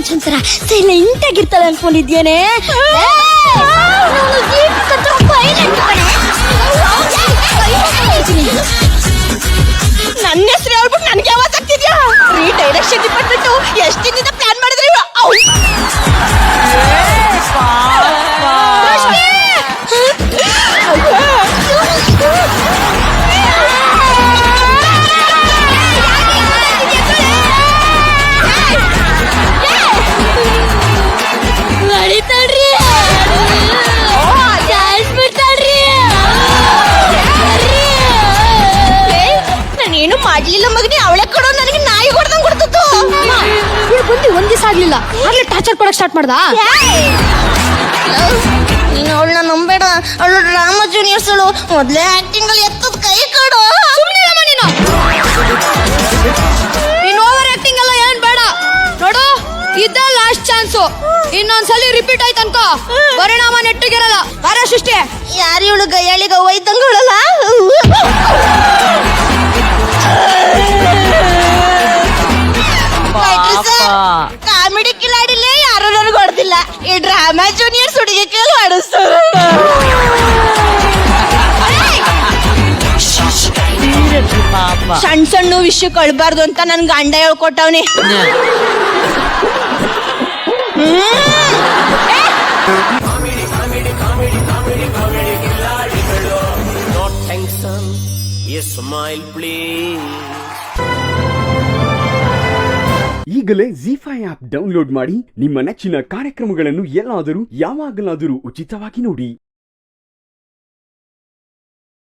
Tension ತರ silent ಆಗಿರ್ತಾಳೆ ಅನ್ಕೊಂಡಿದ್ದೇನೆ. ನನ್ನ ಹೆಸರು ಹೇಳ್ಬಿಟ್ಟು ನನ್ಗೆ ಯಾವತ್ತು ಆಗ್ತಿದ್ಯಾ? ಡೈರೆಕ್ಷನ್ ಡಿಪಾರ್ಟ್ಮೆಂಟ್ ಎಷ್ಟು ದಿನದಿಂದ ಪ್ಲಾನ್ ಮಾಡಿದ್ರೆ ಏನು ಮಾಡ್ಲಿಲ್ಲ ಮಗನಿ. ಅವಳೆ ಕೊಡೋ ನನಗೆ ನಾಯಿ ಹೊಡೆದಂಗ್ ಕೊಡ್ತತ್ತು. ಬಂದು ಒಂದ್ ದಿವಸ ಆಗ್ಲಿಲ್ಲ ಆಗ್ಲೇ ಟಾರ್ಚರ್ ಕೊಡಕ್ ಸ್ಟಾರ್ಟ್ ಮಾಡ್ದ. ನೀನು ಅವಳನ್ನ ನಂಬೇಡ. ಅವಳು ಡ್ರಾಮಾ ಜೂನಿಯರ್ಸ್ ಅವಳು. ಮೊದ್ಲೇ ಆಕ್ಟಿಂಗ್ ಅಲ್ಲಿ ಎತ್ತದ ಕೈ ಕೊಡು. ನೀನು ಓವರ್ ಆಕ್ಟಿಂಗ್ ಎಲ್ಲ ಏನ್ ಬೇಡ ನೋಡು. ಇದ ಲಾಸ್ಟ್ ಚಾನ್ಸು. ಇನ್ನೊಂದ್ಸಲಿ ರಿಪೀಟ್ ಆಯ್ತು ಅನ್ಕೋ ಪರಿಣಾಮ ನೆಟ್ಟಿಗಿರಲ್ಲ. ಬಾರ ಸೃಷ್ಟಿ. ಯಾರು ಇವಳು ಗಯ್ಯಾಳಿಗ ಹೋಯ್ತಂಗ ಅವಳಲ್ಲ. ಕಾಮಿಡಿ ಕಿಲಾಡಿಲೇ ಯಾರು ನನಗೆ ಹೊಡೆದಿಲ್ಲ. ಈ ಡ್ರಾಮಾ ಜೂನಿಯರ್ಸ್ ಹುಡುಗಿ ಕೇಳಿ ಹೊಡಿಸ್ತಾರ. ಸಣ್ಣ ಸಣ್ಣ ವಿಷಯ ಕಳ್ಬಾರ್ದು ಅಂತ ನನ್ ಗಂಡ ಹೇಳ್ಕೊಟ್ಟವ್ನಿ. ಈಗಲೇ ZEE5 ಆಪ್ ಡೌನ್ಲೋಡ್ ಮಾಡಿ ನಿಮ್ಮ ನೆಚ್ಚಿನ ಕಾರ್ಯಕ್ರಮಗಳನ್ನು ಎಲ್ಲಾದರೂ ಯಾವಾಗಲಾದರೂ ಉಚಿತವಾಗಿ ನೋಡಿ.